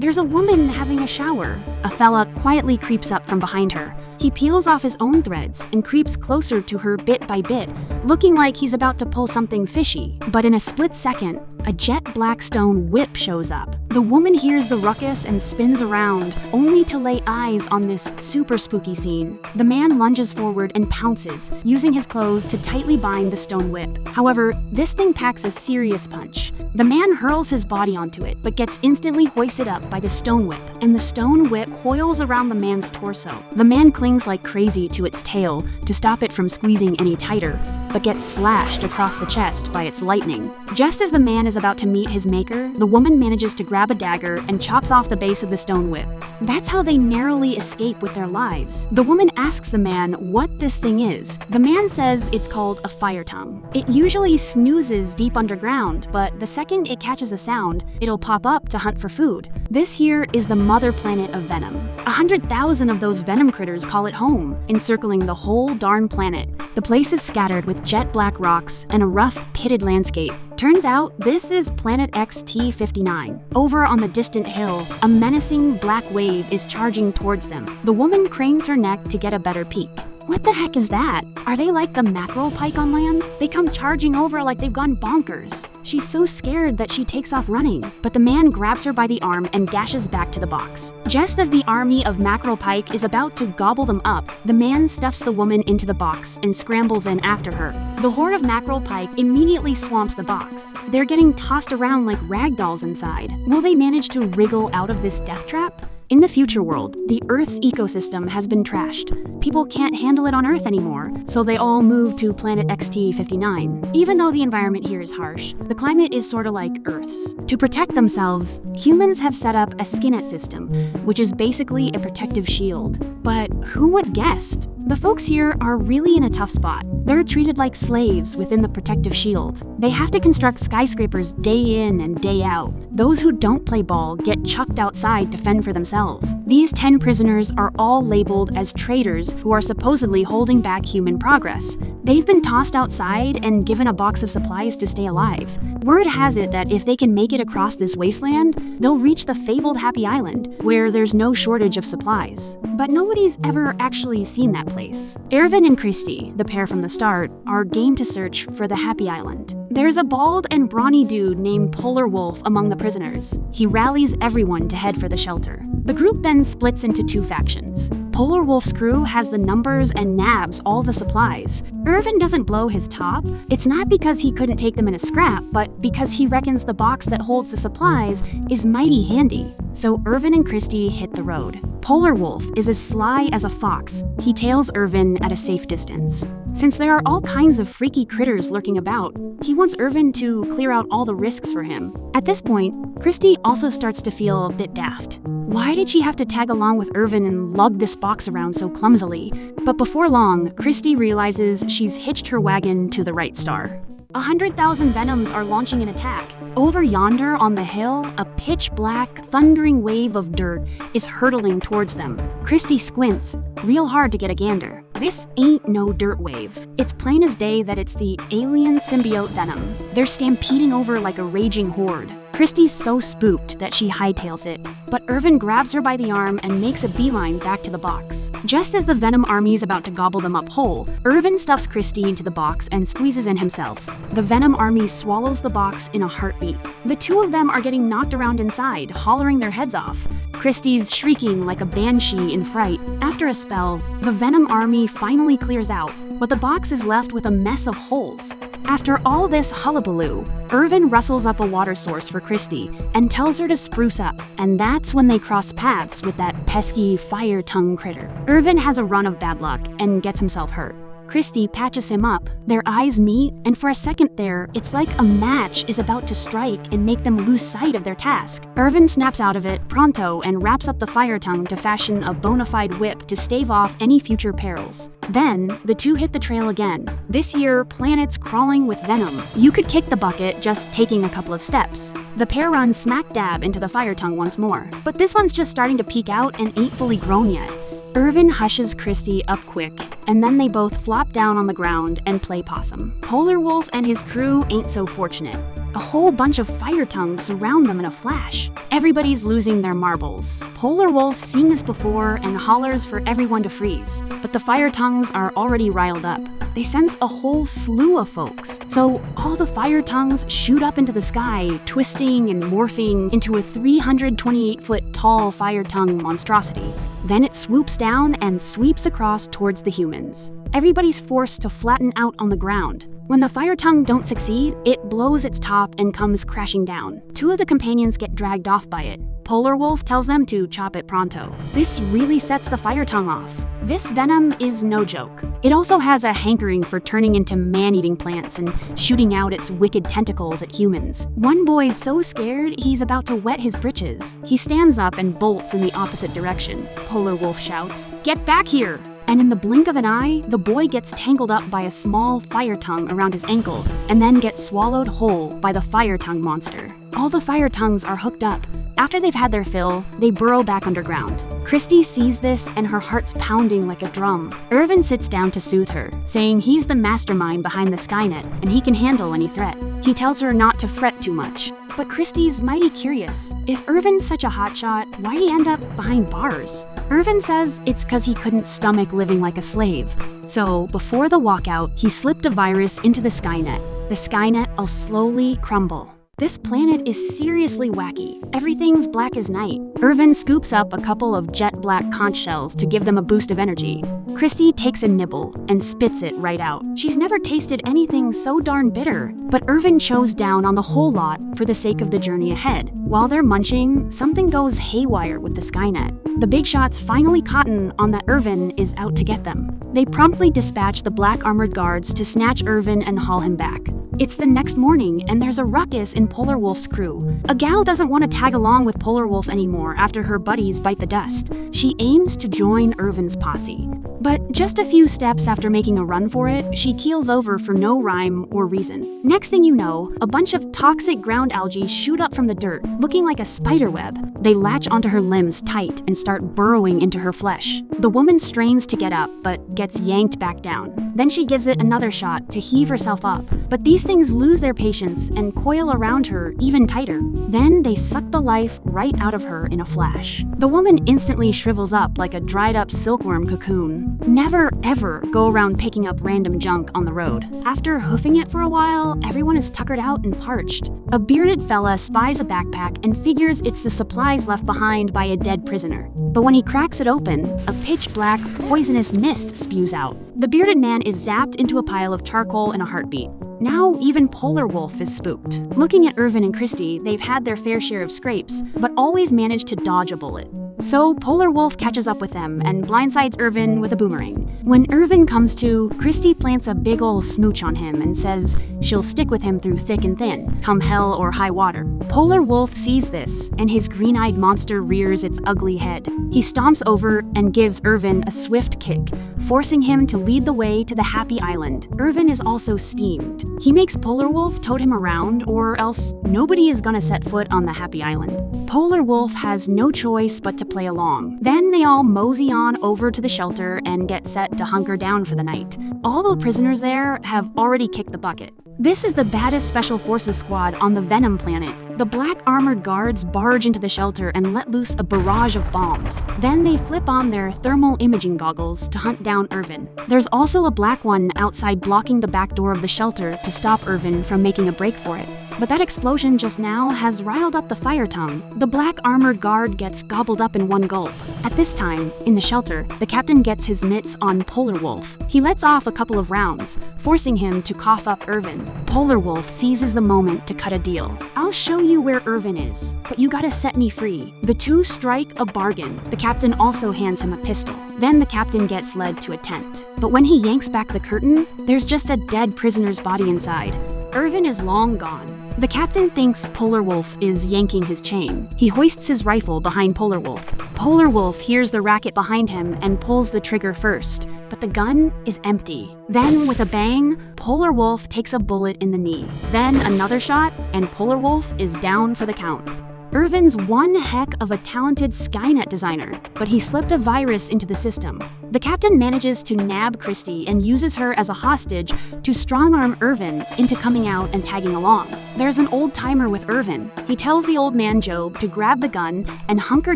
There's a woman having a shower. A fella quietly creeps up from behind her. He peels off his own threads and creeps closer to her bit by bits, looking like he's about to pull something fishy. But in a split second, a jet black stone whip shows up. The woman hears the ruckus and spins around, only to lay eyes on this super spooky scene. The man lunges forward and pounces, using his clothes to tightly bind the stone whip. However, this thing packs a serious punch. The man hurls his body onto it, but gets instantly hoisted up by the stone whip, and the stone whip coils around the man's torso. The man clings like crazy to its tail to stop it from squeezing any tighter, but gets slashed across the chest by its lightning. Just as the man is about to meet his maker, the woman manages to grab a dagger and chops off the base of the stone whip. That's how they narrowly escape with their lives. The woman asks the man what this thing is. The man says it's called a fire tongue. It usually snoozes deep underground, but the second it catches a sound, it'll pop up to hunt for food. This here is the mother planet of Venom. 100,000 of those Venom critters call it home, encircling the whole darn planet. The place is scattered with jet black rocks and a rough, pitted landscape. Turns out, this is Planet XT-59. Over on the distant hill, a menacing black wave is charging towards them. The woman cranes her neck to get a better peek. What the heck is that? Are they like the mackerel pike on land? They come charging over like they've gone bonkers. She's so scared that she takes off running, but the man grabs her by the arm and dashes back to the box. Just as the army of mackerel pike is about to gobble them up, the man stuffs the woman into the box and scrambles in after her. The horde of mackerel pike immediately swamps the box. They're getting tossed around like rag dolls inside. Will they manage to wriggle out of this death trap? In the future world, the Earth's ecosystem has been trashed. People can't handle it on Earth anymore, so they all move to Planet XT-59. Even though the environment here is harsh, the climate is sorta like Earth's. To protect themselves, humans have set up a skinnet system, which is basically a protective shield. But who would guessed? The folks here are really in a tough spot. They're treated like slaves within the protective shield. They have to construct skyscrapers day in and day out. Those who don't play ball get chucked outside to fend for themselves. These 10 prisoners are all labeled as traitors who are supposedly holding back human progress. They've been tossed outside and given a box of supplies to stay alive. Word has it that if they can make it across this wasteland, they'll reach the fabled Happy Island, where there's no shortage of supplies. But nobody's ever actually seen that place. Ervin and Christy, the pair from the start, are game to search for the Happy Island. There's a bald and brawny dude named Polar Wolf among the prisoners. He rallies everyone to head for the shelter. The group then splits into 2 factions. Polar Wolf's crew has the numbers and nabs all the supplies. Ervin doesn't blow his top. It's not because he couldn't take them in a scrap, but because he reckons the box that holds the supplies is mighty handy. So Ervin and Christy hit the road. Polar Wolf is as sly as a fox. He tails Ervin at a safe distance. Since there are all kinds of freaky critters lurking about, he wants Ervin to clear out all the risks for him. At this point, Christy also starts to feel a bit daft. Why did she have to tag along with Ervin and lug this box around so clumsily? But before long, Christy realizes she's hitched her wagon to the right star. 100,000 Venoms are launching an attack. Over yonder on the hill, a pitch-black, thundering wave of dirt is hurtling towards them. Christy squints, real hard to get a gander. This ain't no dirt wave. It's plain as day that it's the alien symbiote Venom. They're stampeding over like a raging horde. Christy's so spooked that she hightails it, but Ervin grabs her by the arm and makes a beeline back to the box. Just as the Venom army is about to gobble them up whole, Ervin stuffs Christy into the box and squeezes in himself. The Venom army swallows the box in a heartbeat. The 2 of them are getting knocked around inside, hollering their heads off. Christy's shrieking like a banshee in fright. After a spell, the Venom army finally clears out, but the box is left with a mess of holes. After all this hullabaloo, Ervin rustles up a water source for Christy and tells her to spruce up, and that's when they cross paths with that pesky fire tongue critter. Ervin has a run of bad luck and gets himself hurt. Christy patches him up, their eyes meet, and for a second there, it's like a match is about to strike and make them lose sight of their task. Ervin snaps out of it pronto and wraps up the fire tongue to fashion a bona fide whip to stave off any future perils. Then, the 2 hit the trail again. This year, planets crawling with venom. You could kick the bucket just taking a couple of steps. The pair run smack dab into the fire tongue once more, but this one's just starting to peek out and ain't fully grown yet. Ervin hushes Christy up quick, and then they both flop down on the ground and play possum. Polar Wolf and his crew ain't so fortunate. A whole bunch of fire tongues surround them in a flash. Everybody's losing their marbles. Polar Wolf's seen this before and hollers for everyone to freeze, but the fire tongues are already riled up. They sense a whole slew of folks. So all the fire tongues shoot up into the sky, twisting and morphing into a 328-foot tall fire tongue monstrosity. Then it swoops down and sweeps across towards the humans. Everybody's forced to flatten out on the ground. When the fire tongue don't succeed, it blows its top and comes crashing down. Two of the companions get dragged off by it. Polar Wolf tells them to chop it pronto. This really sets the fire tongue off. This Venom is no joke. It also has a hankering for turning into man-eating plants and shooting out its wicked tentacles at humans. One boy's so scared he's about to wet his britches. He stands up and bolts in the opposite direction. Polar Wolf shouts, "Get back here!" And in the blink of an eye, the boy gets tangled up by a small fire tongue around his ankle and then gets swallowed whole by the fire tongue monster. All the fire tongues are hooked up. After they've had their fill, they burrow back underground. Christy sees this and her heart's pounding like a drum. Irvin sits down to soothe her, saying he's the mastermind behind the Skynet and he can handle any threat. He tells her not to fret too much. But Christy's mighty curious. If Irvin's such a hotshot, why'd he end up behind bars? Irvin says it's because he couldn't stomach living like a slave. So, before the walkout, he slipped a virus into the Skynet. The Skynet'll slowly crumble. This planet is seriously wacky. Everything's black as night. Irvin scoops up a couple of jet black conch shells to give them a boost of energy. Christy takes a nibble and spits it right out. She's never tasted anything so darn bitter, but Irvin chows down on the whole lot for the sake of the journey ahead. While they're munching, something goes haywire with the Skynet. The big shots finally cotton on that Irvin is out to get them. They promptly dispatch the black armored guards to snatch Irvin and haul him back. It's the next morning, and there's a ruckus in Polar Wolf's crew. A gal doesn't want to tag along with Polar Wolf anymore after her buddies bite the dust. She aims to join Irvin's posse. But just a few steps after making a run for it, she keels over for no rhyme or reason. Next thing you know, a bunch of toxic ground algae shoot up from the dirt, looking like a spider web. They latch onto her limbs tight and start burrowing into her flesh. The woman strains to get up, but gets yanked back down. Then she gives it another shot to heave herself up. But these things lose their patience and coil around her even tighter. Then they suck the life right out of her in a flash. The woman instantly shrivels up like a dried up silkworm cocoon. Never ever go around picking up random junk on the road. After hoofing it for a while, everyone is tuckered out and parched. A bearded fella spies a backpack and figures it's the supplies left behind by a dead prisoner. But when he cracks it open, a pitch-black, poisonous mist spews out. The bearded man is zapped into a pile of charcoal in a heartbeat. Now even Polar Wolf is spooked. Looking at Irvin and Christy, they've had their fair share of scrapes, but always managed to dodge a bullet. So Polar Wolf catches up with them and blindsides Irvin with a boomerang. When Irvin comes to, Christy plants a big ol' smooch on him and says she'll stick with him through thick and thin, come hell or high water. Polar Wolf sees this, and his green-eyed monster rears its ugly head. He stomps over and gives Irvin a swift kick, forcing him to lead the way to the Happy Island. Irvin is also steamed. He makes Polar Wolf tote him around, or else nobody is gonna set foot on the Happy Island. Polar Wolf has no choice but to play along. Then they all mosey on over to the shelter and get set to hunker down for the night. All the prisoners there have already kicked the bucket. This is the baddest special forces squad on the Venom planet. The black armored guards barge into the shelter and let loose a barrage of bombs. Then they flip on their thermal imaging goggles to hunt down Irvin. There's also a black one outside blocking the back door of the shelter to stop Irvin from making a break for it. But that explosion just now has riled up the fire tongue. The black armored guard gets gobbled up in one gulp. At this time, in the shelter, the captain gets his mitts on Polar Wolf. He lets off a couple of rounds, forcing him to cough up Irvin. Polar Wolf seizes the moment to cut a deal. "I'll show you where Irvin is, but you gotta set me free." The two strike a bargain. The captain also hands him a pistol. Then the captain gets led to a tent. But when he yanks back the curtain, there's just a dead prisoner's body inside. Irvin is long gone. The captain thinks Polar Wolf is yanking his chain. He hoists his rifle behind Polar Wolf. Polar Wolf hears the racket behind him and pulls the trigger first, but the gun is empty. Then, with a bang, Polar Wolf takes a bullet in the knee. Then another shot, and Polar Wolf is down for the count. Irvin's one heck of a talented Skynet designer, but he slipped a virus into the system. The captain manages to nab Christy and uses her as a hostage to strong-arm Irvin into coming out and tagging along. There's an old-timer with Irvin. He tells the old man Job to grab the gun and hunker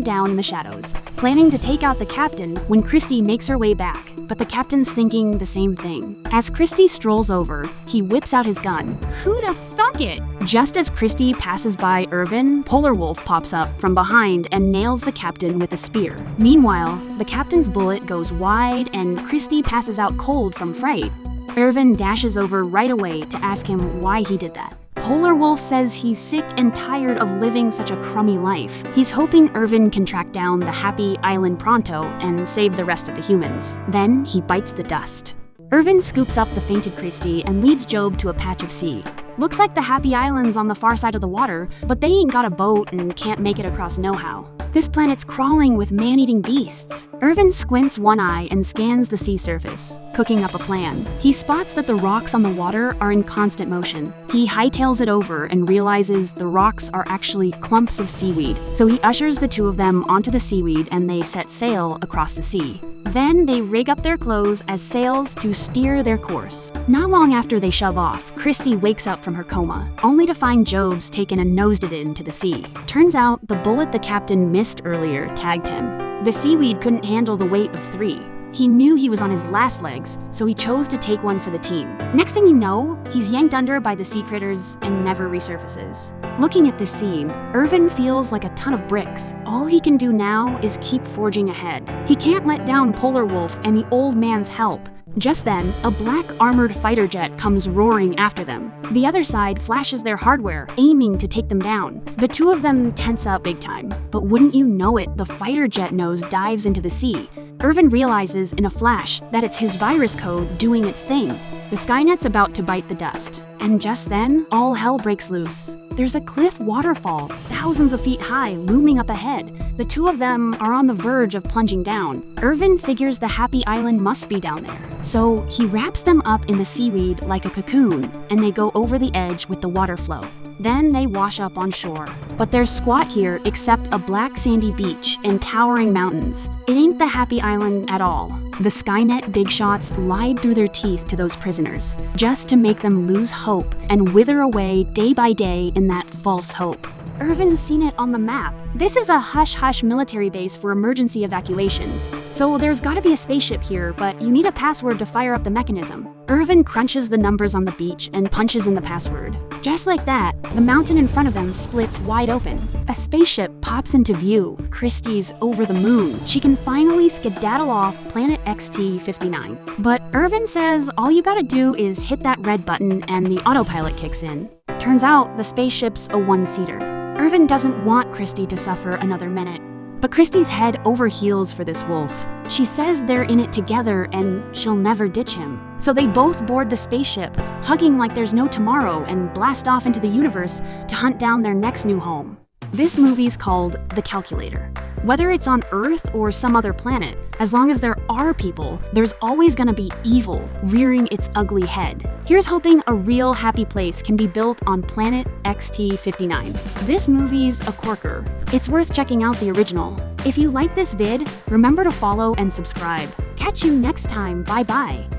down in the shadows, planning to take out the captain when Christy makes her way back. But the captain's thinking the same thing. As Christy strolls over, he whips out his gun. Who'da thunk it? Just as Christy passes by Irvin, Polar Wolf pops up from behind and nails the captain with a spear. Meanwhile, the captain's bullet goes wide and Christy passes out cold from fright. Irvin dashes over right away to ask him why he did that. Polar Wolf says he's sick and tired of living such a crummy life. He's hoping Irvin can track down the Happy Island pronto and save the rest of the humans. Then he bites the dust. Irvin scoops up the fainted Christy and leads Job to a patch of sea. Looks like the Happy Island's on the far side of the water, but they ain't got a boat and can't make it across nohow. This planet's crawling with man-eating beasts. Irvin squints one eye and scans the sea surface, cooking up a plan. He spots that the rocks on the water are in constant motion. He hightails it over and realizes the rocks are actually clumps of seaweed. So he ushers the two of them onto the seaweed and they set sail across the sea. Then they rig up their clothes as sails to steer their course. Not long after they shove off, Christy wakes up from her coma, only to find Job's taken and nosed it into the sea. Turns out the bullet the captain missed earlier tagged him. The seaweed couldn't handle the weight of 3. He knew he was on his last legs, so he chose to take one for the team. Next thing you know, he's yanked under by the sea critters and never resurfaces. Looking at this scene, Irvin feels like a ton of bricks. All he can do now is keep forging ahead. He can't let down Polar Wolf and the old man's help. Just then, a black armored fighter jet comes roaring after them. The other side flashes their hardware, aiming to take them down. The two of them tense up big time. But wouldn't you know it, the fighter jet nose dives into the sea. Irvin realizes in a flash that it's his virus code doing its thing. The Skynet's about to bite the dust. And just then, all hell breaks loose. There's a cliff waterfall, thousands of feet high, looming up ahead. The two of them are on the verge of plunging down. Irvin figures the Happy Island must be down there. So he wraps them up in the seaweed like a cocoon, and they go over the edge with the water flow. Then they wash up on shore. But there's squat here except a black sandy beach and towering mountains. It ain't the Happy Island at all. The Skynet big shots lied through their teeth to those prisoners, just to make them lose hope and wither away day by day in that false hope. Irvin's seen it on the map. This is a hush-hush military base for emergency evacuations. So there's gotta be a spaceship here, but you need a password to fire up the mechanism. Irvin crunches the numbers on the beach and punches in the password. Just like that, the mountain in front of them splits wide open. A spaceship pops into view. Christy's over the moon. She can finally skedaddle off planet XT-59. But Irvin says all you gotta do is hit that red button and the autopilot kicks in. Turns out the spaceship's a one-seater. Irvin doesn't want Christy to suffer another minute. But Christy's head over heels for this wolf. She says they're in it together and she'll never ditch him. So they both board the spaceship, hugging like there's no tomorrow, and blast off into the universe to hunt down their next new home. This movie's called The Calculator. Whether it's on Earth or some other planet, as long as there are people, there's always gonna be evil rearing its ugly head. Here's hoping a real happy place can be built on planet XT-59. This movie's a corker. It's worth checking out the original. If you like this vid, remember to follow and subscribe. Catch you next time. Bye-bye.